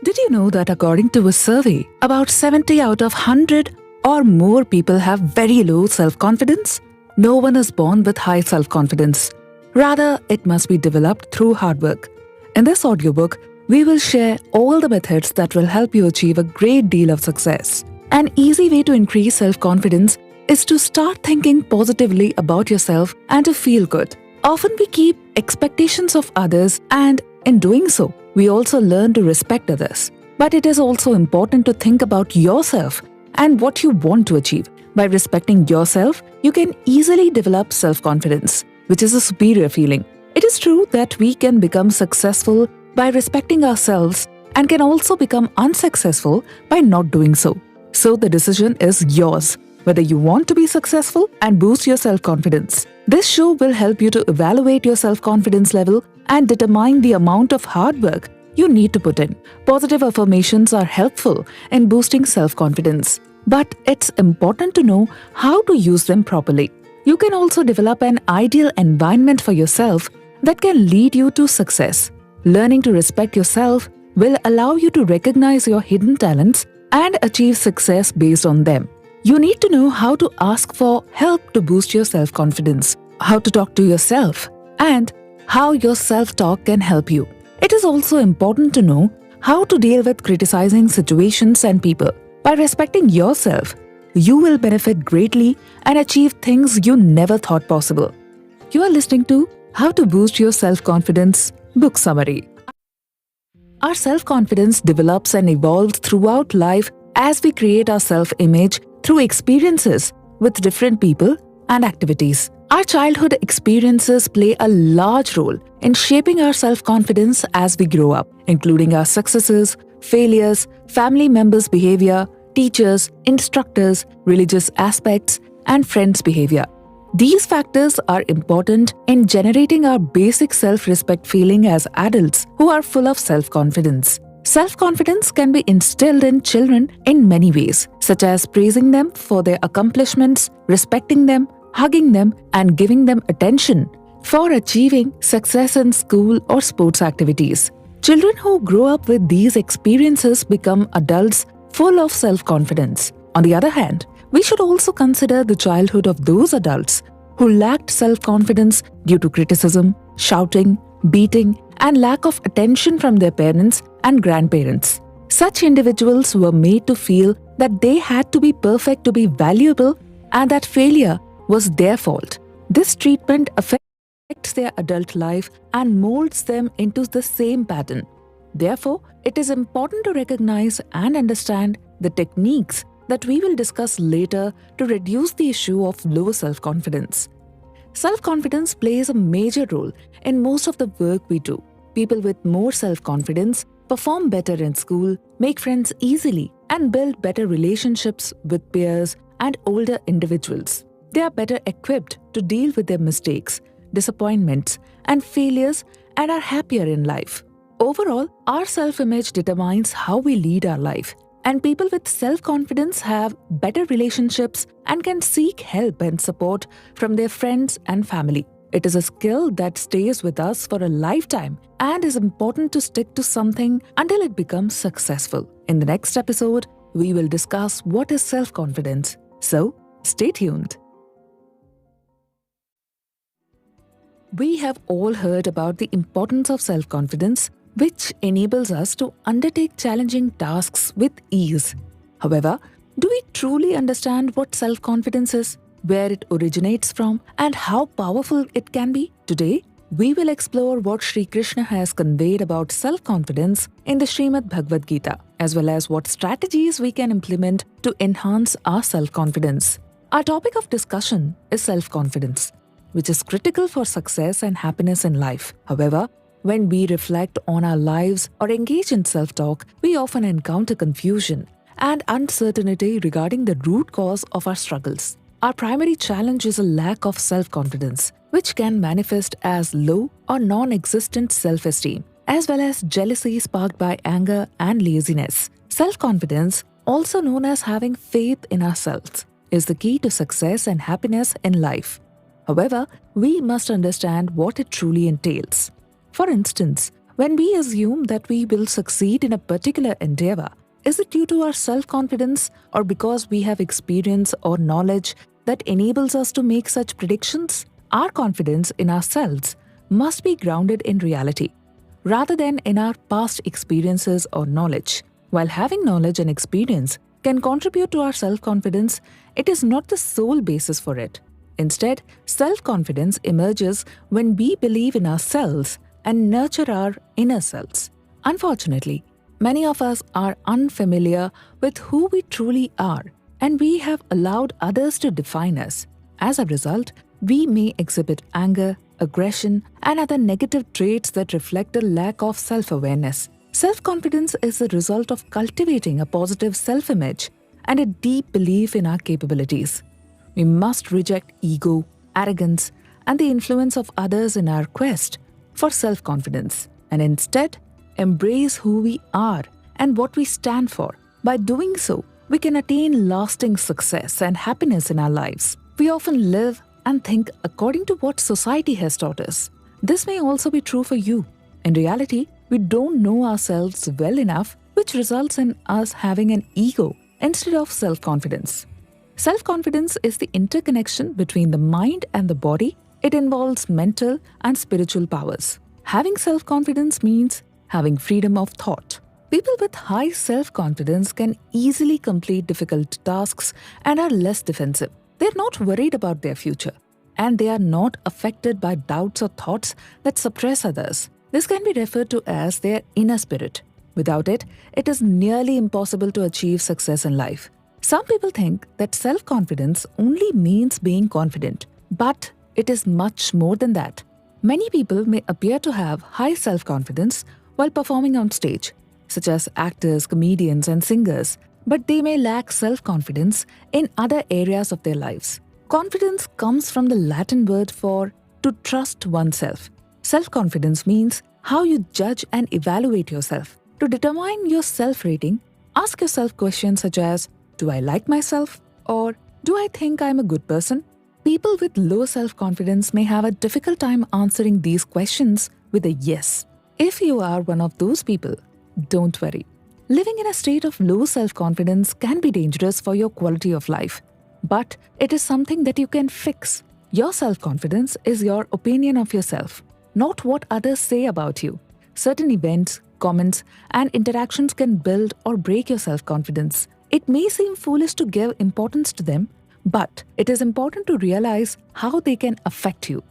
Did you know that according to a survey, about 70 out of 100 or more people have very low self-confidence? No one is born with high self-confidence. Rather, it must be developed through hard work. In this audiobook, we will share all the methods that will help you achieve a great deal of success. An easy way to increase self-confidence is to start thinking positively about yourself and to feel good. Often we keep expectations of others, and in doing so, we also learn to respect others. But it is also important to think about yourself and what you want to achieve. By respecting yourself, you can easily develop self-confidence, which is a superior feeling. It is true that we can become successful by respecting ourselves and can also become unsuccessful by not doing so. So the decision is yours, whether you want to be successful and boost your self-confidence. This show will help you to evaluate your self-confidence level and determine the amount of hard work you need to put in. Positive affirmations are helpful in boosting self-confidence, but it's important to know how to use them properly. You can also develop an ideal environment for yourself that can lead you to success. Learning to respect yourself will allow you to recognize your hidden talents and achieve success based on them. You need to know how to ask for help to boost your self-confidence, how to talk to yourself, and how your self-talk can help you. It is also important to know how to deal with criticizing situations and people. By respecting yourself, you will benefit greatly and achieve things you never thought possible. You are listening to How to Boost Your Self-Confidence book summary. Our self-confidence develops and evolves throughout life as we create our self-image through experiences with different people and activities. Our childhood experiences play a large role in shaping our self-confidence as we grow up, including our successes, failures, family members' behavior, teachers, instructors, religious aspects, and friends' behavior. These factors are important in generating our basic self-respect feeling as adults who are full of self-confidence. Self-confidence can be instilled in children in many ways, such as praising them for their accomplishments, respecting them, hugging them, and giving them attention for achieving success in school or sports activities. Children who grow up with these experiences become adults full of self-confidence. On the other hand, we should also consider the childhood of those adults who lacked self-confidence due to criticism, shouting, beating, and lack of attention from their parents and grandparents. Such individuals were made to feel that they had to be perfect to be valuable and that failure was their fault. This treatment affects their adult life and molds them into the same pattern. Therefore, it is important to recognize and understand the techniques that we will discuss later to reduce the issue of low self-confidence. Self-confidence plays a major role in most of the work we do. People with more self-confidence perform better in school, make friends easily, and build better relationships with peers and older individuals. They are better equipped to deal with their mistakes, disappointments, and failures and are happier in life. Overall, our self-image determines how we lead our life. And people with self-confidence have better relationships and can seek help and support from their friends and family. It is a skill that stays with us for a lifetime and is important to stick to something until it becomes successful. In the next episode, we will discuss what is self-confidence. So, stay tuned. We have all heard about the importance of self-confidence, which enables us to undertake challenging tasks with ease. However, do we truly understand what self-confidence is, where it originates from, and how powerful it can be? Today, we will explore what Sri Krishna has conveyed about self-confidence in the Srimad Bhagavad Gita, as well as what strategies we can implement to enhance our self-confidence. Our topic of discussion is self-confidence, which is critical for success and happiness in life. However, when we reflect on our lives or engage in self-talk, we often encounter confusion and uncertainty regarding the root cause of our struggles. Our primary challenge is a lack of self-confidence, which can manifest as low or non-existent self-esteem, as well as jealousy sparked by anger and laziness. Self-confidence, also known as having faith in ourselves, is the key to success and happiness in life. However, we must understand what it truly entails. For instance, When we assume that we will succeed in a particular endeavor, is it due to our self-confidence or because we have experience or knowledge that enables us to make such predictions? Our confidence in ourselves must be grounded in reality, rather than in our past experiences or knowledge. While having knowledge and experience can contribute to our self-confidence, it is not the sole basis for it. Instead, self-confidence emerges when we believe in ourselves and nurture our inner selves. Unfortunately, many of us are unfamiliar with who we truly are, and we have allowed others to define us. As a result, we may exhibit anger, aggression, and other negative traits that reflect a lack of self-awareness. Self-confidence is the result of cultivating a positive self-image and a deep belief in our capabilities. We must reject ego, arrogance, and the influence of others in our quest for self-confidence, and instead embrace who we are and what we stand for. By doing so, we can attain lasting success and happiness in our lives. We often live and think according to what society has taught us. This may also be true for you. In reality, we don't know ourselves well enough, which results in us having an ego instead of self-confidence. Self-confidence is the interconnection between the mind and the body. It involves mental and spiritual powers. Having self-confidence means having freedom of thought. People with high self-confidence can easily complete difficult tasks and are less defensive. They're not worried about their future, and they are not affected by doubts or thoughts that suppress others. This can be referred to as their inner spirit. Without it, it is nearly impossible to achieve success in life. Some people think that self-confidence only means being confident, but it is much more than that. Many people may appear to have high self-confidence while performing on stage, such as actors, comedians, and singers, but they may lack self-confidence in other areas of their lives. Confidence comes from the Latin word for to trust oneself. Self-confidence means how you judge and evaluate yourself. To determine your self-rating, ask yourself questions such as, do I like myself? Or do I think I'm a good person? People with low self-confidence may have a difficult time answering these questions with a yes. If you are one of those people, don't worry. Living in a state of low self-confidence can be dangerous for your quality of life, but it is something that you can fix. Your self-confidence is your opinion of yourself, not what others say about you. Certain events, comments, and interactions can build or break your self-confidence. It may seem foolish to give importance to them, but it is important to realize how they can affect you.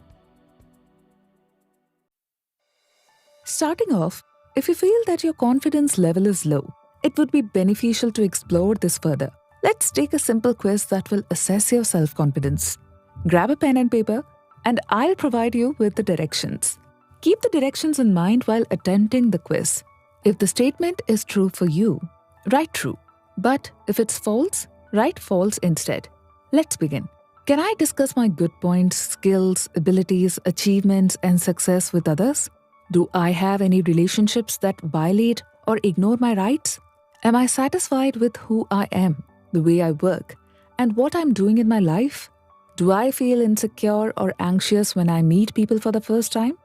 Starting off, if you feel that your confidence level is low, it would be beneficial to explore this further. Let's take a simple quiz that will assess your self-confidence. Grab a pen and paper, and I'll provide you with the directions. Keep the directions in mind while attempting the quiz. If the statement is true for you, write true. But if it's false, write false instead. Let's begin. Can I discuss my good points, skills, abilities, achievements, and success with others? Do I have any relationships that violate or ignore my rights? Am I satisfied with who I am, the way I work, and what I'm doing in my life? Do I feel insecure or anxious when I meet people for the first time?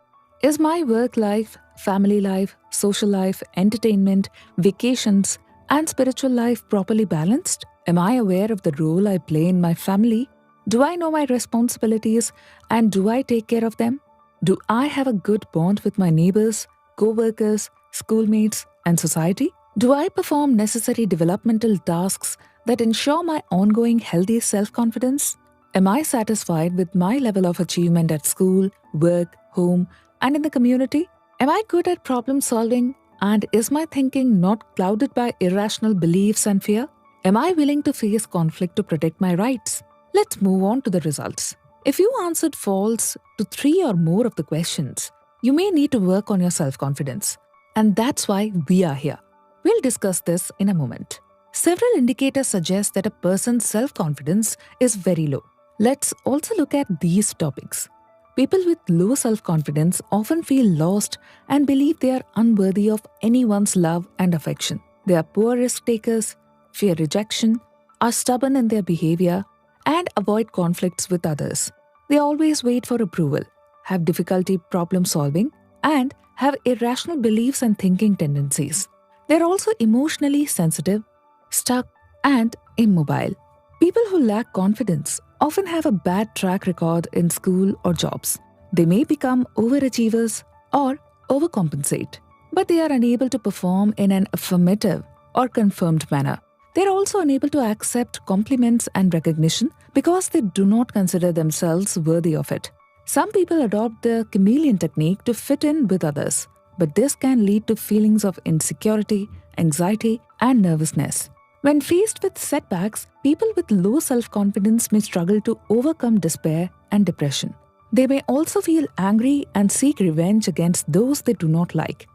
Is my work life, family life, social life, entertainment, vacations, and spiritual life properly balanced? Am I aware of the role I play in my family? Do I know my responsibilities and do I take care of them? Do I have a good bond with my neighbors, co-workers, schoolmates, and society? Do I perform necessary developmental tasks that ensure my ongoing healthy self-confidence? Am I satisfied with my level of achievement at school, work, home, and in the community? Am I good at problem solving? And is my thinking not clouded by irrational beliefs and fear? Am I willing to face conflict to protect my rights? Let's move on to the results. If you answered false to 3 or more of the questions, you may need to work on your self-confidence. And that's why we are here. We'll discuss this in a moment. Several indicators suggest that a person's self-confidence is very low. Let's also look at these topics. People with low self-confidence often feel lost and believe they are unworthy of anyone's love and affection. They are poor risk takers, fear rejection, are stubborn in their behavior, and avoid conflicts with others. They always wait for approval, have difficulty problem solving, and have irrational beliefs and thinking tendencies. They're also emotionally sensitive, stuck, and immobile. People who lack confidence often have a bad track record in school or jobs. They may become overachievers or overcompensate, but they are unable to perform in an affirmative or confirmed manner. They are also unable to accept compliments and recognition because they do not consider themselves worthy of it. Some people adopt the chameleon technique to fit in with others, but this can lead to feelings of insecurity, anxiety, and nervousness. When faced with setbacks, people with low self-confidence may struggle to overcome despair and depression. They may also feel angry and seek revenge against those they do not like.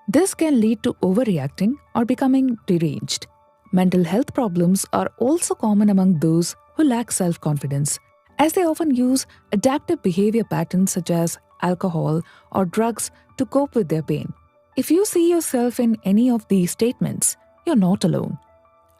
This can lead to overreacting or becoming deranged. Mental health problems are also common among those who lack self-confidence, as they often use adaptive behavior patterns such as alcohol or drugs to cope with their pain. If you see yourself in any of these statements, you're not alone.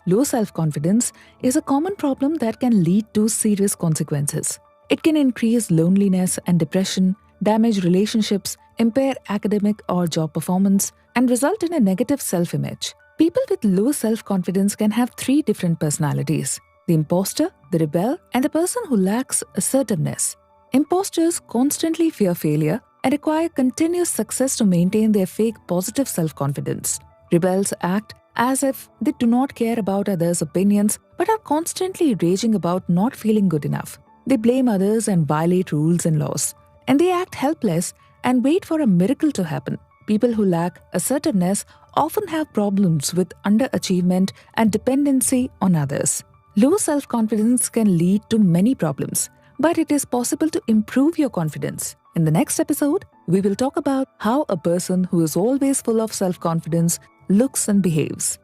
Low self-confidence is a common problem that can lead to serious consequences. It can increase loneliness and depression, damage relationships, impair academic or job performance, and result in a negative self-image. People with low self-confidence can have three different personalities: the imposter, the rebel, and the person who lacks assertiveness. Imposters constantly fear failure and require continuous success to maintain their fake positive self-confidence. Rebels act as if they do not care about others' opinions but are constantly raging about not feeling good enough. They blame others and violate rules and laws, and they act helpless and wait for a miracle to happen. People who lack assertiveness often have problems with underachievement and dependency on others. Low self-confidence can lead to many problems, but it is possible to improve your confidence. In the next episode, we will talk about how a person who is always full of self-confidence looks and behaves.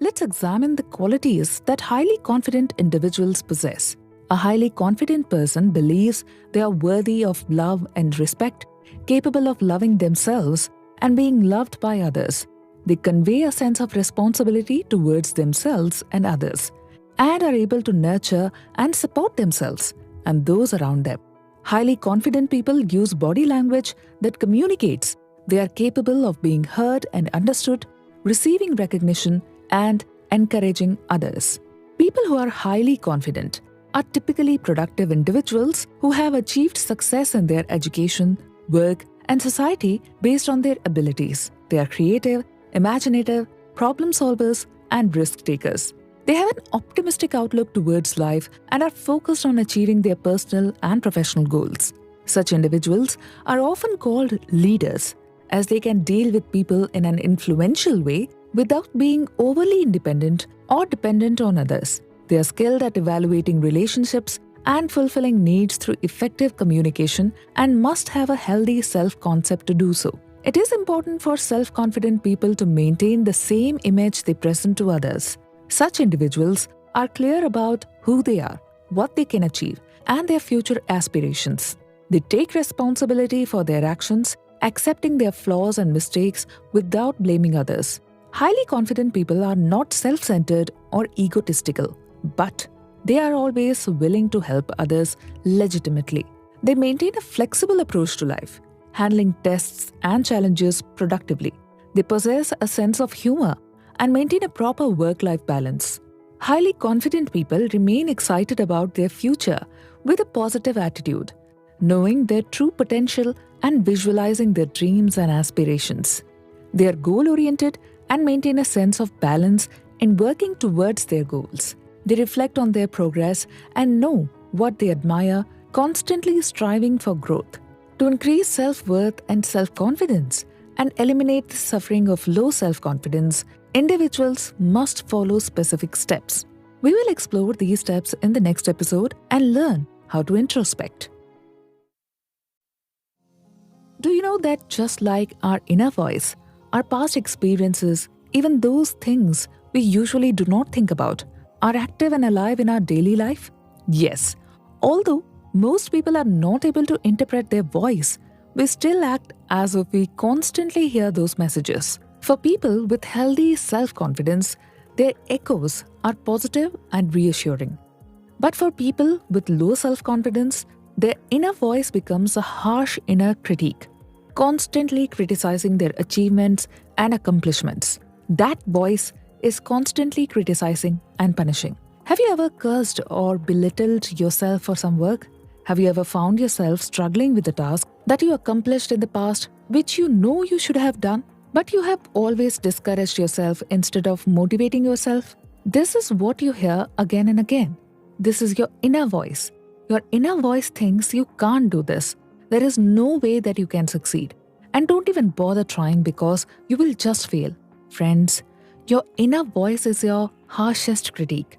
Let's examine the qualities that highly confident individuals possess. A highly confident person believes they are worthy of love and respect, capable of loving themselves and being loved by others. They convey a sense of responsibility towards themselves and others, and are able to nurture and support themselves and those around them. Highly confident people use body language that communicates they are capable of being heard and understood, receiving recognition, and encouraging others. People who are highly confident are typically productive individuals who have achieved success in their education, work, and society based on their abilities. They are creative, imaginative, problem solvers, and risk takers. They have an optimistic outlook towards life and are focused on achieving their personal and professional goals. Such individuals are often called leaders, as they can deal with people in an influential way without being overly independent or dependent on others. They are skilled at evaluating relationships and fulfilling needs through effective communication and must have a healthy self-concept to do so. It is important for self-confident people to maintain the same image they present to others. Such individuals are clear about who they are, what they can achieve, and their future aspirations. They take responsibility for their actions, accepting their flaws and mistakes without blaming others. Highly confident people are not self-centered or egotistical, but they are always willing to help others legitimately. They maintain a flexible approach to life, handling tests and challenges productively. They possess a sense of humor and maintain a proper work-life balance. Highly confident people remain excited about their future with a positive attitude, knowing their true potential and visualizing their dreams and aspirations. They are goal-oriented and maintain a sense of balance in working towards their goals. They reflect on their progress and know what they admire, constantly striving for growth. To increase self-worth and self-confidence and eliminate the suffering of low self-confidence, individuals must follow specific steps. We will explore these steps in the next episode and learn how to introspect. Do you know that just like our inner voice, our past experiences, even those things we usually do not think about, are active and alive in our daily life? Yes. Although most people are not able to interpret their voice, we still act as if we constantly hear those messages. For people with healthy self-confidence, their echoes are positive and reassuring. But for people with low self-confidence, their inner voice becomes a harsh inner critique, constantly criticizing their achievements and accomplishments. That voice is constantly criticizing and punishing. Have you ever cursed or belittled yourself for some work? Have you ever found yourself struggling with a task that you accomplished in the past, which you know you should have done, but you have always discouraged yourself instead of motivating yourself? This is what you hear again and again. This is your inner voice. Your inner voice thinks you can't do this. There is no way that you can succeed. And don't even bother trying because you will just fail. Friends, your inner voice is your harshest critique,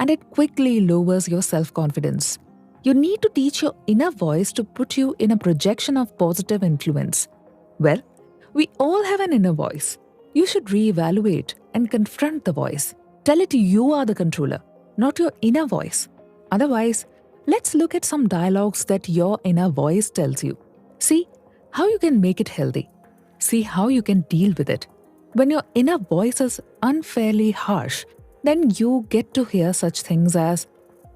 and it quickly lowers your self-confidence. You need to teach your inner voice to put you in a projection of positive influence. Well, we all have an inner voice. You should reevaluate and confront the voice. Tell it you are the controller, not your inner voice. Otherwise, let's look at some dialogues that your inner voice tells you. See how you can make it healthy. See how you can deal with it. When your inner voice is unfairly harsh, then you get to hear such things as,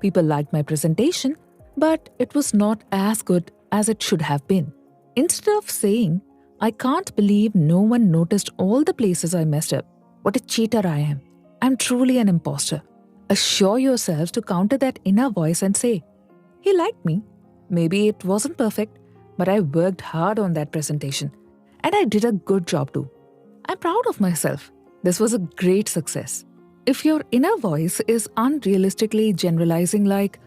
people liked my presentation, but it was not as good as it should have been. Instead of saying, I can't believe no one noticed all the places I messed up. What a cheater I am. I'm truly an imposter. Assure yourself to counter that inner voice and say, he liked me. Maybe it wasn't perfect, but I worked hard on that presentation. And I did a good job too. I'm proud of myself. This was a great success. If your inner voice is unrealistically generalizing like,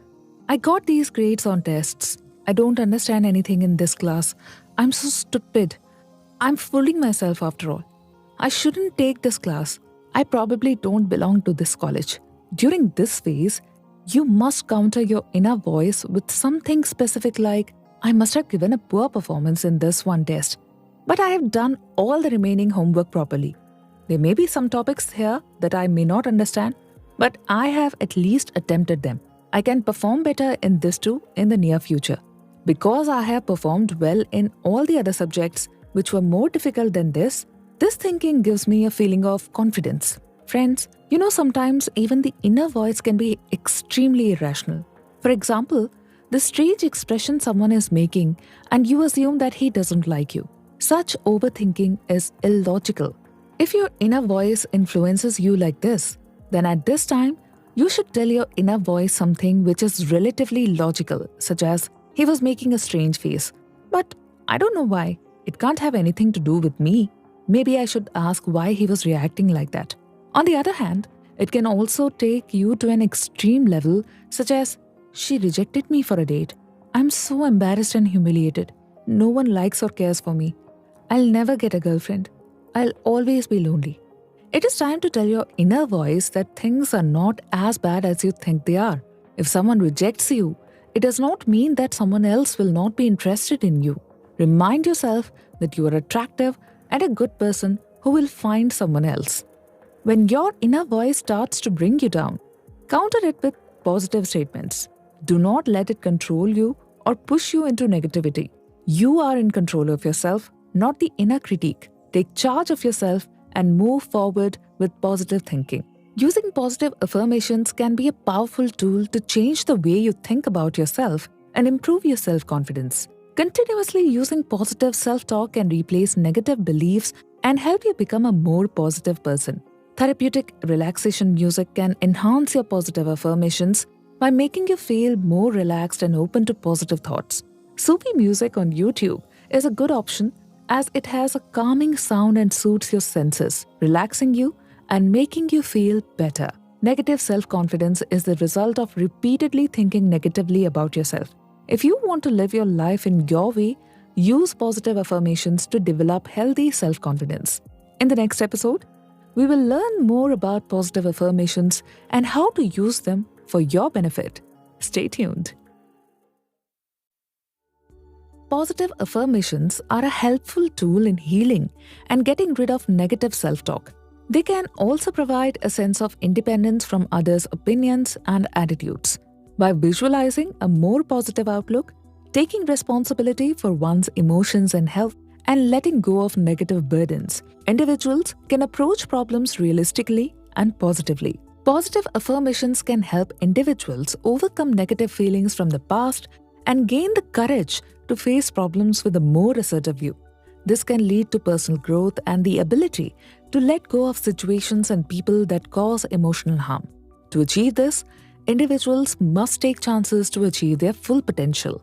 I got these grades on tests. I don't understand anything in this class. I'm so stupid. I'm fooling myself after all. I shouldn't take this class. I probably don't belong to this college. During this phase, you must counter your inner voice with something specific like, I must have given a poor performance in this one test, but I have done all the remaining homework properly. There may be some topics here that I may not understand, but I have at least attempted them. I can perform better in this too in the near future. Because I have performed well in all the other subjects which were more difficult than this thinking gives me a feeling of confidence. Friends, sometimes even the inner voice can be extremely irrational. For example, the strange expression someone is making and you assume that he doesn't like you. Such overthinking is illogical. If your inner voice influences you like this, then at this time, you should tell your inner voice something which is relatively logical, such as, he was making a strange face. But I don't know why. It can't have anything to do with me. Maybe I should ask why he was reacting like that. On the other hand, it can also take you to an extreme level, such as, she rejected me for a date. I'm so embarrassed and humiliated. No one likes or cares for me. I'll never get a girlfriend. I'll always be lonely. It is time to tell your inner voice that things are not as bad as you think they are. If someone rejects you, it does not mean that someone else will not be interested in you. Remind yourself that you are attractive and a good person who will find someone else. When your inner voice starts to bring you down, counter it with positive statements. Do not let it control you or push you into negativity. You are in control of yourself, not the inner critique. Take charge of yourself and move forward with positive thinking. Using positive affirmations can be a powerful tool to change the way you think about yourself and improve your self-confidence. Continuously using positive self-talk can replace negative beliefs and help you become a more positive person. Therapeutic relaxation music can enhance your positive affirmations by making you feel more relaxed and open to positive thoughts. Sufi music on YouTube is a good option as it has a calming sound and suits your senses, relaxing you and making you feel better. Negative self-confidence is the result of repeatedly thinking negatively about yourself. If you want to live your life in your way, use positive affirmations to develop healthy self-confidence. In the next episode, we will learn more about positive affirmations and how to use them for your benefit. Stay tuned. Positive affirmations are a helpful tool in healing and getting rid of negative self-talk. They can also provide a sense of independence from others' opinions and attitudes. By visualizing a more positive outlook, taking responsibility for one's emotions and health, and letting go of negative burdens, individuals can approach problems realistically and positively. Positive affirmations can help individuals overcome negative feelings from the past and gain the courage to face problems with a more assertive view. This can lead to personal growth and the ability to let go of situations and people that cause emotional harm. To achieve this, individuals must take chances to achieve their full potential.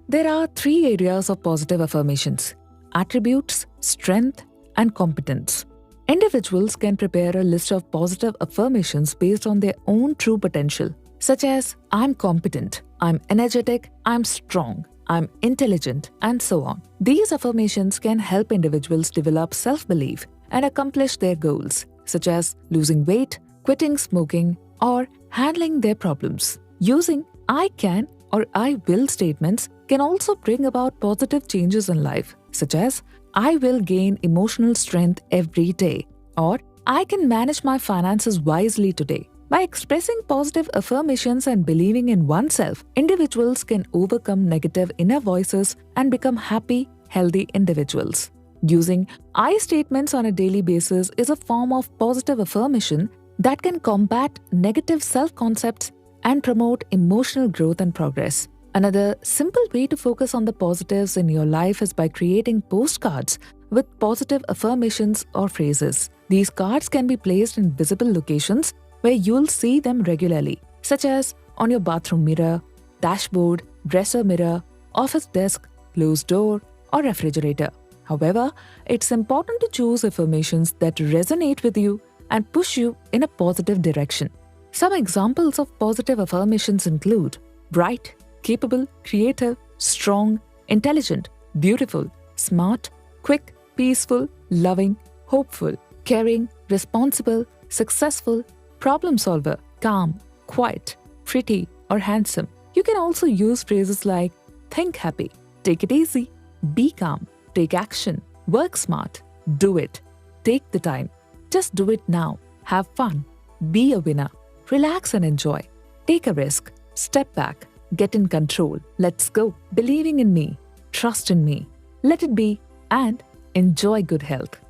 There are 3 areas of positive affirmations: attributes, strength, and competence. Individuals can prepare a list of positive affirmations based on their own true potential, such as I'm competent, I'm energetic, I'm strong, I'm intelligent, and so on. These affirmations can help individuals develop self-belief and accomplish their goals, such as losing weight, quitting smoking, or handling their problems. Using I can or I will statements can also bring about positive changes in life, such as I will gain emotional strength every day, or I can manage my finances wisely today. By expressing positive affirmations and believing in oneself, individuals can overcome negative inner voices and become happy, healthy individuals. Using I statements on a daily basis is a form of positive affirmation that can combat negative self-concepts and promote emotional growth and progress. Another simple way to focus on the positives in your life is by creating postcards with positive affirmations or phrases. These cards can be placed in visible locations where you'll see them regularly, such as on your bathroom mirror, dashboard, dresser mirror, office desk, closed door, or refrigerator. However, it's important to choose affirmations that resonate with you and push you in a positive direction. Some examples of positive affirmations include bright, capable, creative, strong, intelligent, beautiful, smart, quick, peaceful, loving, hopeful, caring, responsible, successful, problem solver, calm, quiet, pretty, or handsome. You can also use phrases like think happy, take it easy, be calm, take action, work smart, do it, take the time, just do it now, have fun, be a winner, relax and enjoy, take a risk, step back, get in control, let's go, believing in me, trust in me, let it be, and enjoy good health.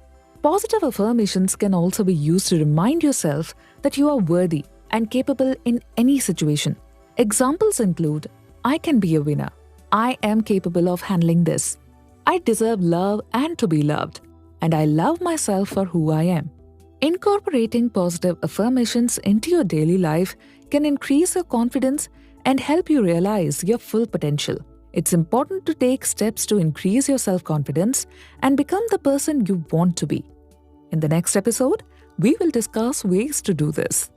Positive affirmations can also be used to remind yourself that you are worthy and capable in any situation. Examples include I can be a winner, I am capable of handling this, I deserve love and to be loved, and I love myself for who I am. Incorporating positive affirmations into your daily life can increase your confidence and help you realize your full potential. It's important to take steps to increase your self-confidence and become the person you want to be. In the next episode, we will discuss ways to do this.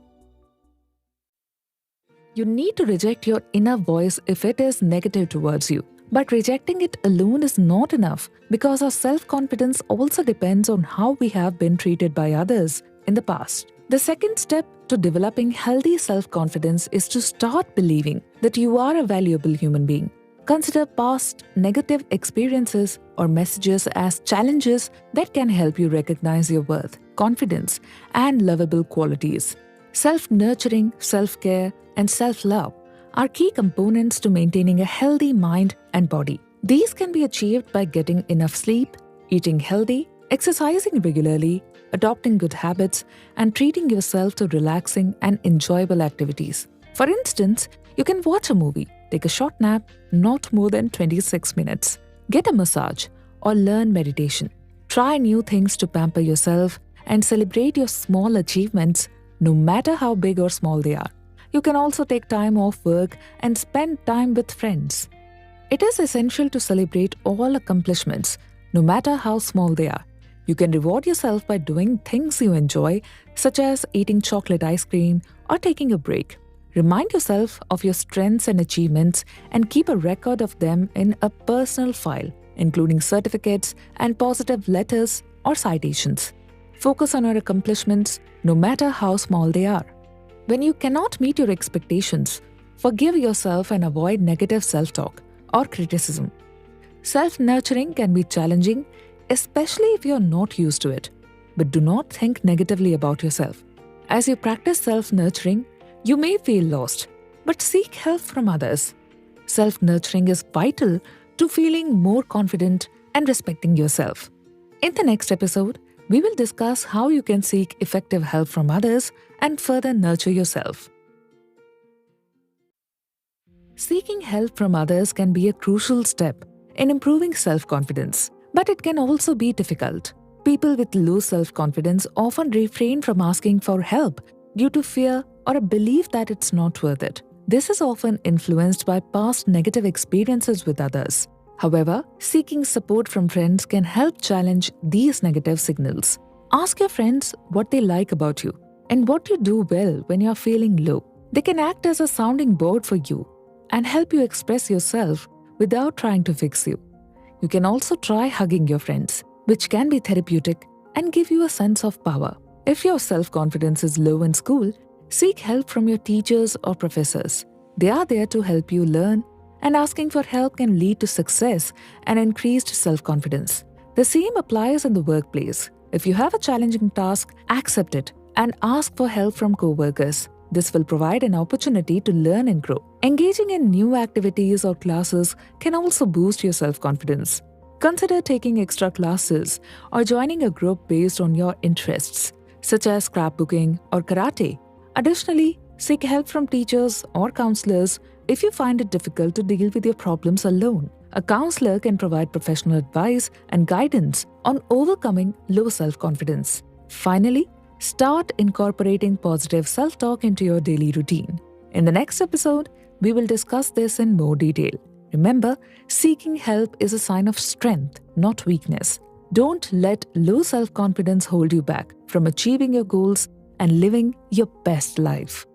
You need to reject your inner voice if it is negative towards you. But rejecting it alone is not enough because our self-confidence also depends on how we have been treated by others in the past. The second step to developing healthy self-confidence is to start believing that you are a valuable human being. Consider past negative experiences or messages as challenges that can help you recognize your worth, confidence, and lovable qualities. Self-nurturing, self-care, and self-love are key components to maintaining a healthy mind and body. These can be achieved by getting enough sleep, eating healthy, exercising regularly, adopting good habits, and treating yourself to relaxing and enjoyable activities. For instance, you can watch a movie, take a short nap, not more than 26 minutes, get a massage, or learn meditation. Try new things to pamper yourself and celebrate your small achievements, no matter how big or small they are. You can also take time off work and spend time with friends. It is essential to celebrate all accomplishments, no matter how small they are. You can reward yourself by doing things you enjoy, such as eating chocolate ice cream or taking a break. Remind yourself of your strengths and achievements and keep a record of them in a personal file, including certificates and positive letters or citations. Focus on your accomplishments, no matter how small they are. When you cannot meet your expectations, forgive yourself and avoid negative self-talk or criticism. Self-nurturing can be challenging, especially if you are not used to it. But do not think negatively about yourself. As you practice self-nurturing, you may feel lost, but seek help from others. Self-nurturing is vital to feeling more confident and respecting yourself. In the next episode, we will discuss how you can seek effective help from others and further nurture yourself. Seeking help from others can be a crucial step in improving self-confidence, but it can also be difficult. People with low self-confidence often refrain from asking for help due to fear or a belief that it's not worth it. This is often influenced by past negative experiences with others. However, seeking support from friends can help challenge these negative signals. Ask your friends what they like about you and what you do well when you're feeling low. They can act as a sounding board for you and help you express yourself without trying to fix you. You can also try hugging your friends, which can be therapeutic and give you a sense of power. If your self-confidence is low in school, seek help from your teachers or professors. They are there to help you learn, and asking for help can lead to success and increased self-confidence. The same applies in the workplace. If you have a challenging task, accept it and ask for help from co-workers. This will provide an opportunity to learn and grow. Engaging in new activities or classes can also boost your self-confidence. Consider taking extra classes or joining a group based on your interests, such as scrapbooking or karate. Additionally, seek help from teachers or counselors if you find it difficult to deal with your problems alone. A counselor can provide professional advice and guidance on overcoming low self-confidence. Finally, start incorporating positive self-talk into your daily routine. In the next episode, we will discuss this in more detail. Remember, seeking help is a sign of strength, not weakness. Don't let low self-confidence hold you back from achieving your goals and living your best life.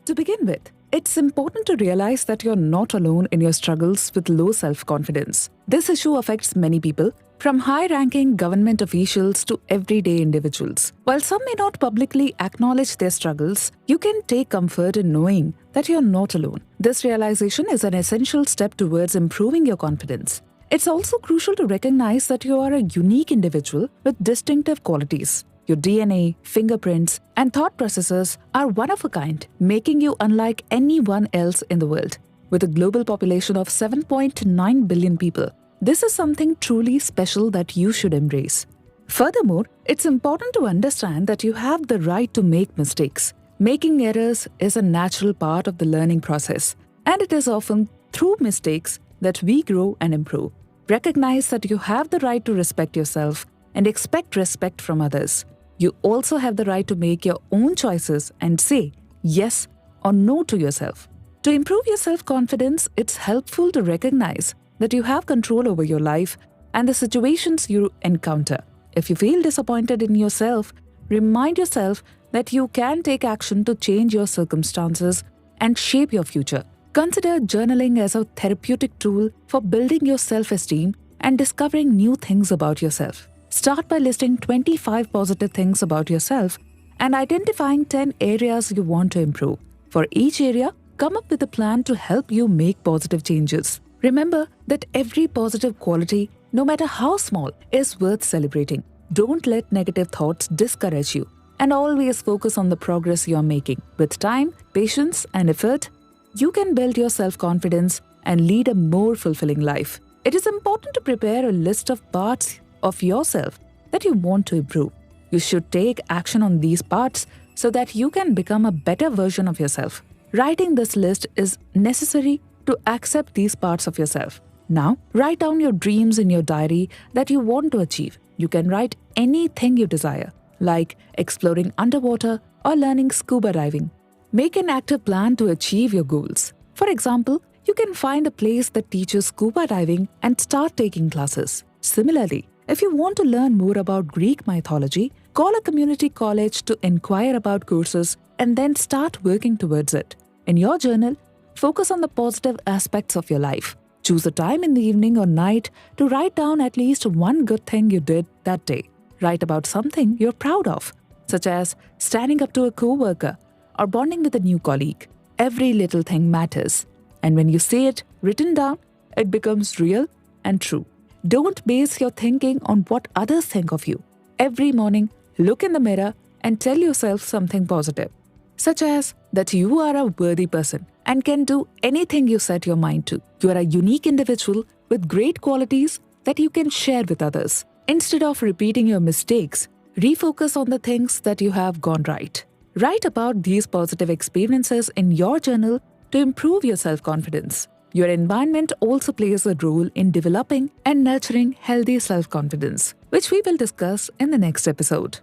To begin with, it's important to realize that you're not alone in your struggles with low self-confidence. This issue affects many people, from high-ranking government officials to everyday individuals. While some may not publicly acknowledge their struggles, you can take comfort in knowing that you're not alone. This realization is an essential step towards improving your confidence. It's also crucial to recognize that you are a unique individual with distinctive qualities. Your DNA, fingerprints, and thought processes are one of a kind, making you unlike anyone else in the world. With a global population of 7.9 billion people, this is something truly special that you should embrace. Furthermore, it's important to understand that you have the right to make mistakes. Making errors is a natural part of the learning process, and it is often through mistakes that we grow and improve. Recognize that you have the right to respect yourself and expect respect from others. You also have the right to make your own choices and say yes or no to yourself. To improve your self-confidence, it's helpful to recognize that you have control over your life and the situations you encounter. If you feel disappointed in yourself, remind yourself that you can take action to change your circumstances and shape your future. Consider journaling as a therapeutic tool for building your self-esteem and discovering new things about yourself. Start by listing 25 positive things about yourself and identifying 10 areas you want to improve. For each area, come up with a plan to help you make positive changes. Remember that every positive quality, no matter how small, is worth celebrating. Don't let negative thoughts discourage you, and always focus on the progress you are making. With time, patience, and effort, you can build your self-confidence and lead a more fulfilling life. It is important to prepare a list of parts of yourself that you want to improve. You should take action on these parts so that you can become a better version of yourself. Writing this list is necessary to accept these parts of yourself. Now, write down your dreams in your diary that you want to achieve. You can write anything you desire, like exploring underwater or learning scuba diving. Make an active plan to achieve your goals. For example, you can find a place that teaches scuba diving and start taking classes. Similarly, if you want to learn more about Greek mythology, call a community college to inquire about courses and then start working towards it. In your journal, focus on the positive aspects of your life. Choose a time in the evening or night to write down at least one good thing you did that day. Write about something you're proud of, such as standing up to a co-worker or bonding with a new colleague. Every little thing matters, and when you see it written down, it becomes real and true. Don't base your thinking on what others think of you. Every morning, look in the mirror and tell yourself something positive, such as that you are a worthy person and can do anything you set your mind to. You are a unique individual with great qualities that you can share with others. Instead of repeating your mistakes, refocus on the things that you have gone right. Write about these positive experiences in your journal to improve your self-confidence. Your environment also plays a role in developing and nurturing healthy self-confidence, which we will discuss in the next episode.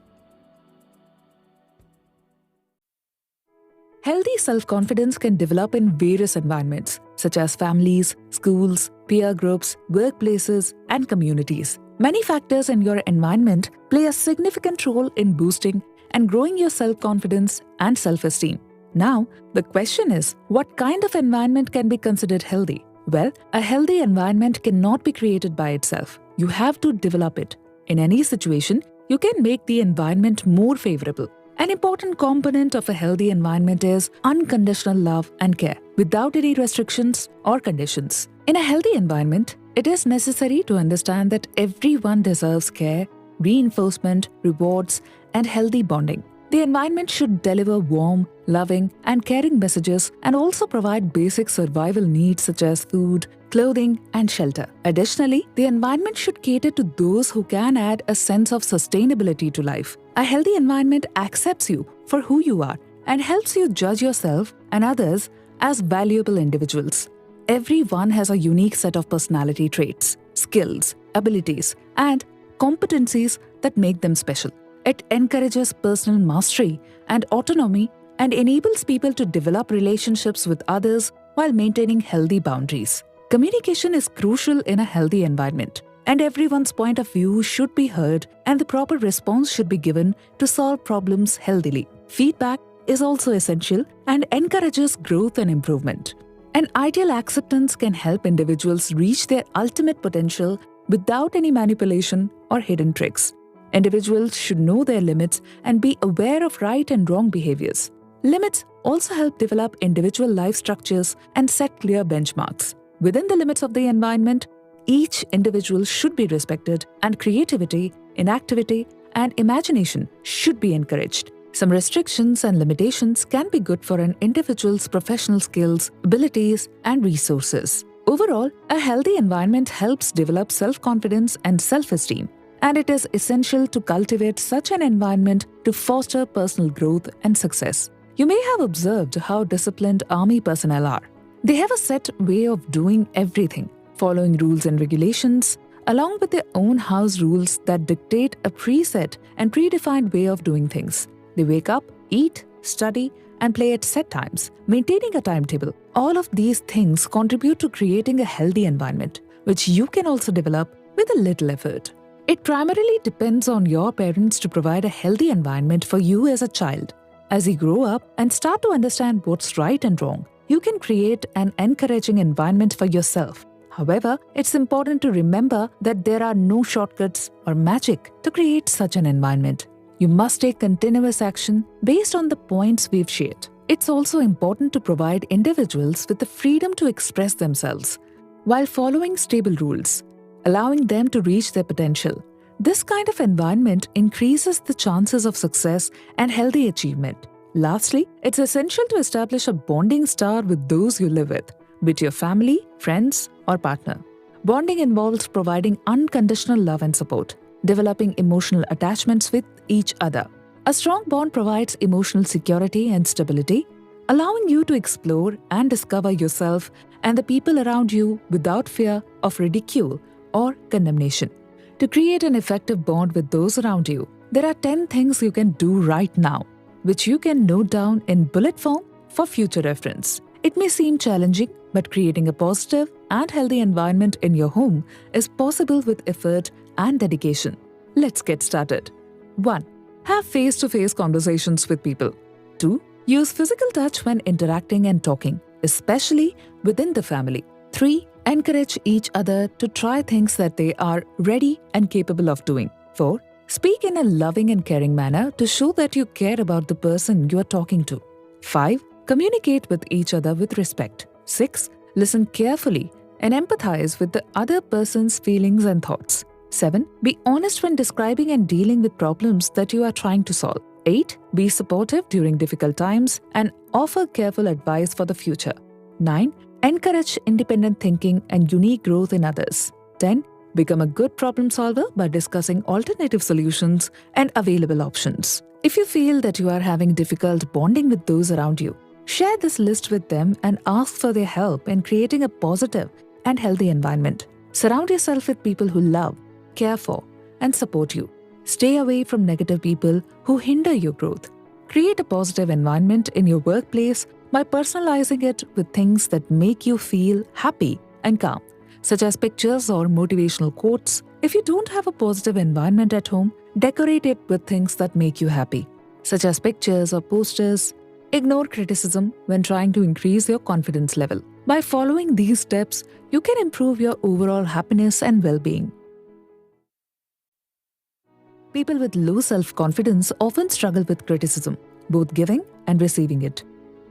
Healthy self-confidence can develop in various environments, such as families, schools, peer groups, workplaces, and communities. Many factors in your environment play a significant role in boosting and growing your self-confidence and self-esteem. Now, the question is, what kind of environment can be considered healthy? Well, a healthy environment cannot be created by itself. You have to develop it. In any situation, you can make the environment more favorable. An important component of a healthy environment is unconditional love and care, without any restrictions or conditions. In a healthy environment, it is necessary to understand that everyone deserves care, reinforcement, rewards, and healthy bonding. The environment should deliver warm, loving, and caring messages and also provide basic survival needs such as food, clothing, and shelter. Additionally, the environment should cater to those who can add a sense of sustainability to life. A healthy environment accepts you for who you are and helps you judge yourself and others as valuable individuals. Everyone has a unique set of personality traits, skills, abilities, and competencies that make them special. It encourages personal mastery and autonomy and enables people to develop relationships with others while maintaining healthy boundaries. Communication is crucial in a healthy environment, and everyone's point of view should be heard and the proper response should be given to solve problems healthily. Feedback is also essential and encourages growth and improvement. An ideal acceptance can help individuals reach their ultimate potential without any manipulation or hidden tricks. Individuals should know their limits and be aware of right and wrong behaviors. Limits also help develop individual life structures and set clear benchmarks. Within the limits of the environment, each individual should be respected, and creativity, inactivity, and imagination should be encouraged. Some restrictions and limitations can be good for an individual's professional skills, abilities, and resources. Overall, a healthy environment helps develop self-confidence and self-esteem, and it is essential to cultivate such an environment to foster personal growth and success. You may have observed how disciplined army personnel are. They have a set way of doing everything, following rules and regulations, along with their own house rules that dictate a preset and predefined way of doing things. They wake up, eat, study, and play at set times, maintaining a timetable. All of these things contribute to creating a healthy environment, which you can also develop with a little effort. It primarily depends on your parents to provide a healthy environment for you as a child. As you grow up and start to understand what's right and wrong, you can create an encouraging environment for yourself. However, it's important to remember that there are no shortcuts or magic to create such an environment. You must take continuous action based on the points we've shared. It's also important to provide individuals with the freedom to express themselves while following stable rules, allowing them to reach their potential. This kind of environment increases the chances of success and healthy achievement. Lastly, it's essential to establish a bonding star with those you live with your family, friends, or partner. Bonding involves providing unconditional love and support, developing emotional attachments with each other. A strong bond provides emotional security and stability, allowing you to explore and discover yourself and the people around you without fear of ridicule or condemnation. To create an effective bond with those around you, there are 10 things you can do right now, which you can note down in bullet form for future reference. It may seem challenging, but creating a positive and healthy environment in your home is possible with effort and dedication. Let's get started. 1. Have face-to-face conversations with people. 2. Use physical touch when interacting and talking, especially within the family. 3. Encourage each other to try things that they are ready and capable of doing. 4. Speak in a loving and caring manner to show that you care about the person you are talking to. 5. Communicate with each other with respect. 6. Listen carefully and empathize with the other person's feelings and thoughts. 7. Be honest when describing and dealing with problems that you are trying to solve. 8. Be supportive during difficult times and offer careful advice for the future. 9. Encourage independent thinking and unique growth in others. 10. Become a good problem solver by discussing alternative solutions and available options. If you feel that you are having difficult bonding with those around you, share this list with them and ask for their help in creating a positive and healthy environment. Surround yourself with people who love, care for, and support you. Stay away from negative people who hinder your growth. Create a positive environment in your workplace by personalizing it with things that make you feel happy and calm, such as pictures or motivational quotes. If you don't have a positive environment at home, decorate it with things that make you happy, such as pictures or posters. Ignore criticism when trying to increase your confidence level. By following these steps, you can improve your overall happiness and well-being. People with low self-confidence often struggle with criticism, both giving and receiving it.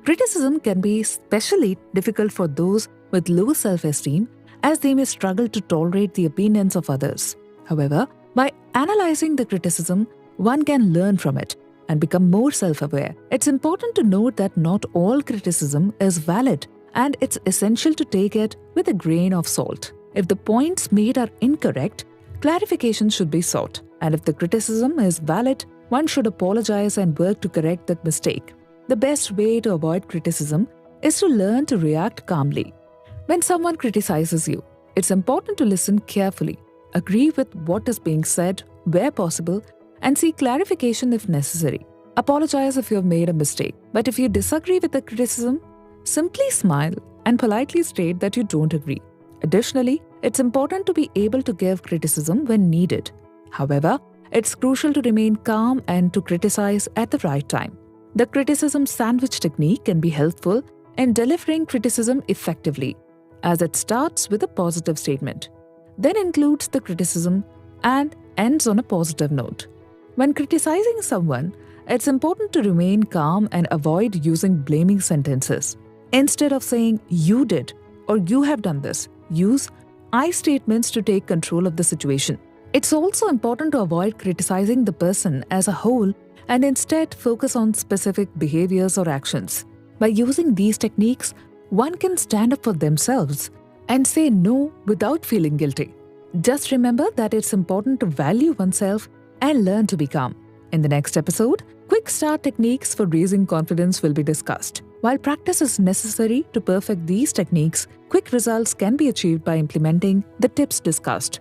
Criticism can be especially difficult for those with low self-esteem, as they may struggle to tolerate the opinions of others. However, by analyzing the criticism, one can learn from it and become more self-aware. It's important to note that not all criticism is valid, and it's essential to take it with a grain of salt. If the points made are incorrect, clarification should be sought. And if the criticism is valid, one should apologize and work to correct that mistake. The best way to avoid criticism is to learn to react calmly. When someone criticizes you, it's important to listen carefully, agree with what is being said where possible, and seek clarification if necessary. Apologize if you have made a mistake, but if you disagree with the criticism, simply smile and politely state that you don't agree. Additionally, it's important to be able to give criticism when needed. However, it's crucial to remain calm and to criticize at the right time. The criticism sandwich technique can be helpful in delivering criticism effectively, as it starts with a positive statement, then includes the criticism, and ends on a positive note. When criticizing someone, it's important to remain calm and avoid using blaming sentences. Instead of saying, "you did" or "you have done this," use "I" statements to take control of the situation. It's also important to avoid criticizing the person as a whole and instead focus on specific behaviors or actions. By using these techniques, one can stand up for themselves and say no without feeling guilty. Just remember that it's important to value oneself and learn to be calm. In the next episode, quick start techniques for raising confidence will be discussed. While practice is necessary to perfect these techniques, quick results can be achieved by implementing the tips discussed.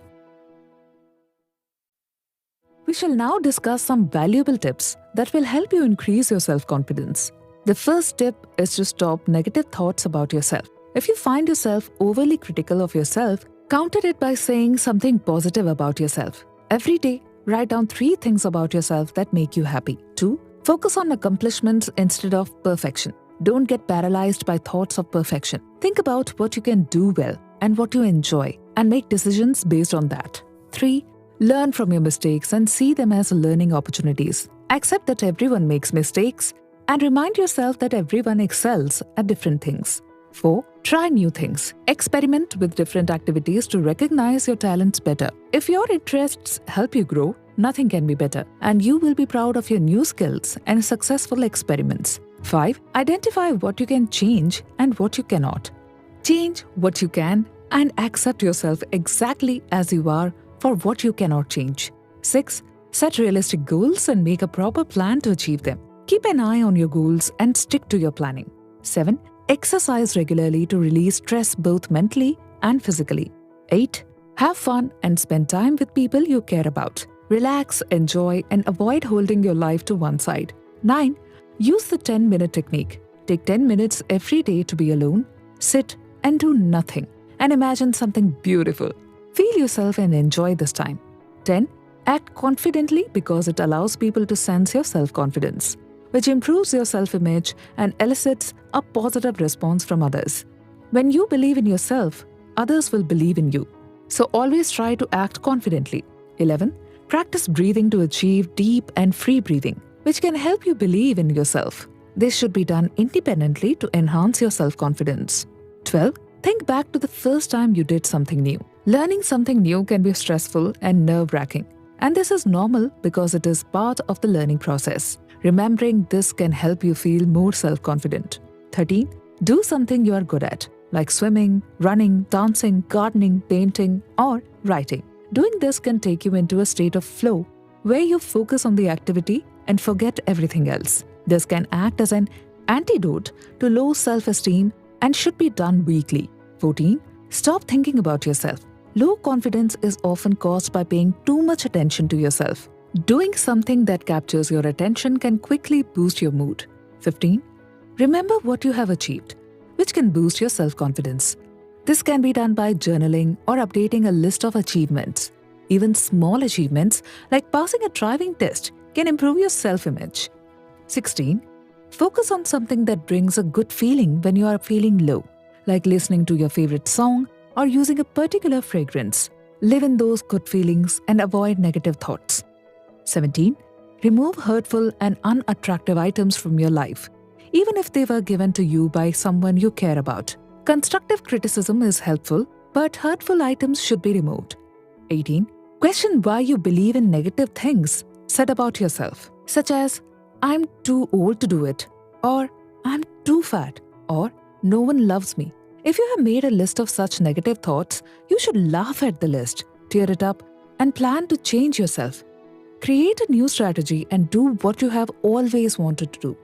We shall now discuss some valuable tips that will help you increase your self-confidence. The first tip is to stop negative thoughts about yourself. If you find yourself overly critical of yourself, counter it by saying something positive about yourself. Every day, write down 3 things about yourself that make you happy. 2. Focus on accomplishments instead of perfection. Don't get paralyzed by thoughts of perfection. Think about what you can do well and what you enjoy, and make decisions based on that. 3. Learn from your mistakes and see them as learning opportunities. Accept that everyone makes mistakes and remind yourself that everyone excels at different things. 4. Try new things. Experiment with different activities to recognize your talents better. If your interests help you grow, nothing can be better, and you will be proud of your new skills and successful experiments. 5. Identify what you can change and what you cannot. Change what you can and accept yourself exactly as you are for what you cannot change. 6. Set realistic goals and make a proper plan to achieve them. Keep an eye on your goals and stick to your planning. 7. Exercise regularly to release stress both mentally and physically. 8. Have fun and spend time with people you care about. Relax, enjoy, and avoid holding your life to one side. 9. Use the 10-minute technique. Take 10 minutes every day to be alone, sit, and do nothing, and imagine something beautiful. Feel yourself and enjoy this time. 10. Act confidently because it allows people to sense your self-confidence, which improves your self-image and elicits a positive response from others. When you believe in yourself, others will believe in you. So always try to act confidently. 11. Practice breathing to achieve deep and free breathing, which can help you believe in yourself. This should be done independently to enhance your self-confidence. 12. Think back to the first time you did something new. Learning something new can be stressful and nerve-wracking, and this is normal because it is part of the learning process. Remembering this can help you feel more self-confident. 13. Do something you are good at, like swimming, running, dancing, gardening, painting, or writing. Doing this can take you into a state of flow where you focus on the activity and forget everything else. This can act as an antidote to low self-esteem and should be done weekly. 14. Stop thinking about yourself. Low confidence is often caused by paying too much attention to yourself. Doing something that captures your attention can quickly boost your mood. 15. Remember what you have achieved, which can boost your self-confidence. This can be done by journaling or updating a list of achievements. Even small achievements like passing a driving test can improve your self-image. 16. Focus on something that brings a good feeling when you are feeling low, like listening to your favorite song or using a particular fragrance. Live in those good feelings and avoid negative thoughts. 17. Remove hurtful and unattractive items from your life, even if they were given to you by someone you care about. Constructive criticism is helpful, but hurtful items should be removed. 18. Question why you believe in negative things said about yourself, such as, "I'm too old to do it," or "I'm too fat," or "No one loves me." If you have made a list of such negative thoughts, you should laugh at the list, tear it up, and plan to change yourself. Create a new strategy and do what you have always wanted to do.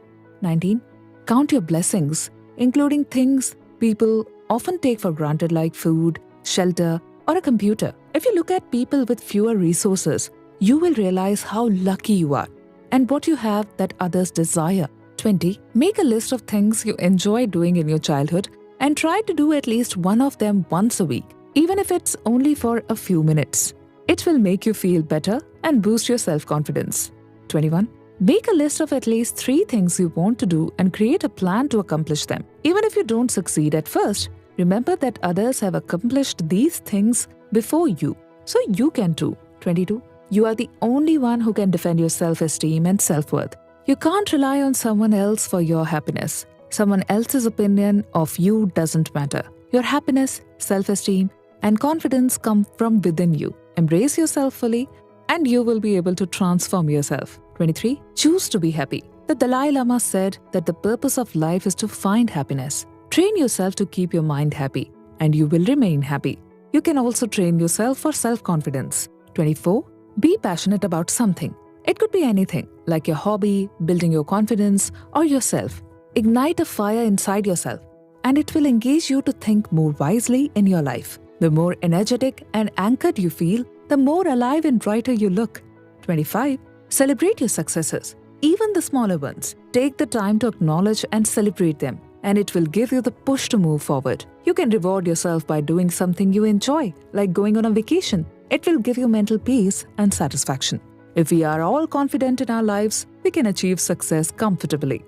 19. Count your blessings, including things people often take for granted like food, shelter, or a computer. If you look at people with fewer resources, you will realize how lucky you are and what you have that others desire. 20. Make a list of things you enjoy doing in your childhood and try to do at least one of them once a week, even if it's only for a few minutes. It will make you feel better and boost your self-confidence. 21. Make a list of at least 3 things you want to do and create a plan to accomplish them. Even if you don't succeed at first, remember that others have accomplished these things before you, so you can too. 22. You are the only one who can defend your self-esteem and self-worth. You can't rely on someone else for your happiness. Someone else's opinion of you doesn't matter. Your happiness, self-esteem, and confidence come from within you. Embrace yourself fully, and you will be able to transform yourself. 23. Choose to be happy. The Dalai Lama said that the purpose of life is to find happiness. Train yourself to keep your mind happy, and you will remain happy. You can also train yourself for self-confidence. 24. Be passionate about something. It could be anything, like your hobby, building your confidence, or yourself. Ignite a fire inside yourself, and it will engage you to think more wisely in your life. The more energetic and anchored you feel, the more alive and brighter you look. 25. Celebrate your successes, even the smaller ones. Take the time to acknowledge and celebrate them, and it will give you the push to move forward. You can reward yourself by doing something you enjoy, like going on a vacation. It will give you mental peace and satisfaction. If we are all confident in our lives, we can achieve success comfortably.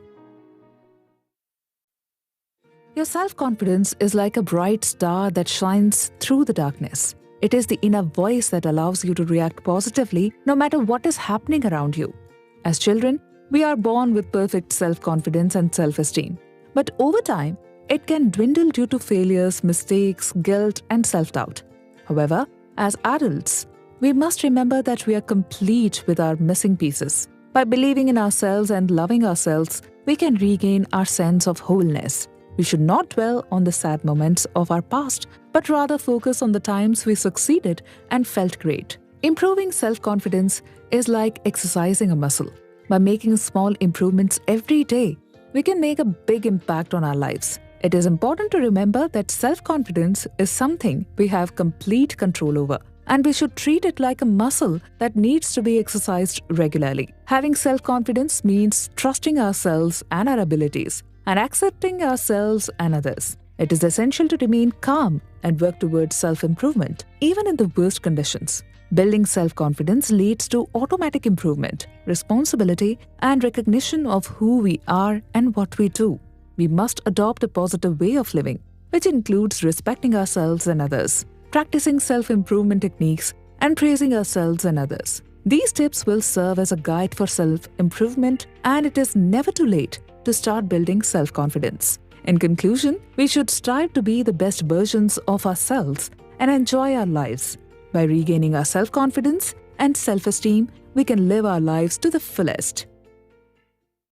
Your self-confidence is like a bright star that shines through the darkness. It is the inner voice that allows you to react positively no matter what is happening around you. As children, we are born with perfect self-confidence and self-esteem. But over time, it can dwindle due to failures, mistakes, guilt, and self-doubt. However, as adults, we must remember that we are complete with our missing pieces. By believing in ourselves and loving ourselves, we can regain our sense of wholeness. We should not dwell on the sad moments of our past, but rather focus on the times we succeeded and felt great. Improving self-confidence is like exercising a muscle. By making small improvements every day, we can make a big impact on our lives. It is important to remember that self-confidence is something we have complete control over, and we should treat it like a muscle that needs to be exercised regularly. Having self-confidence means trusting ourselves and our abilities, and accepting ourselves and others. It is essential to remain calm and work towards self-improvement, even in the worst conditions. Building self-confidence leads to automatic improvement, responsibility, and recognition of who we are and what we do. We must adopt a positive way of living, which includes respecting ourselves and others, practicing self-improvement techniques, and praising ourselves and others. These tips will serve as a guide for self-improvement, and it is never too late to start building self-confidence. In conclusion, we should strive to be the best versions of ourselves and enjoy our lives. By regaining our self-confidence and self-esteem, we can live our lives to the fullest.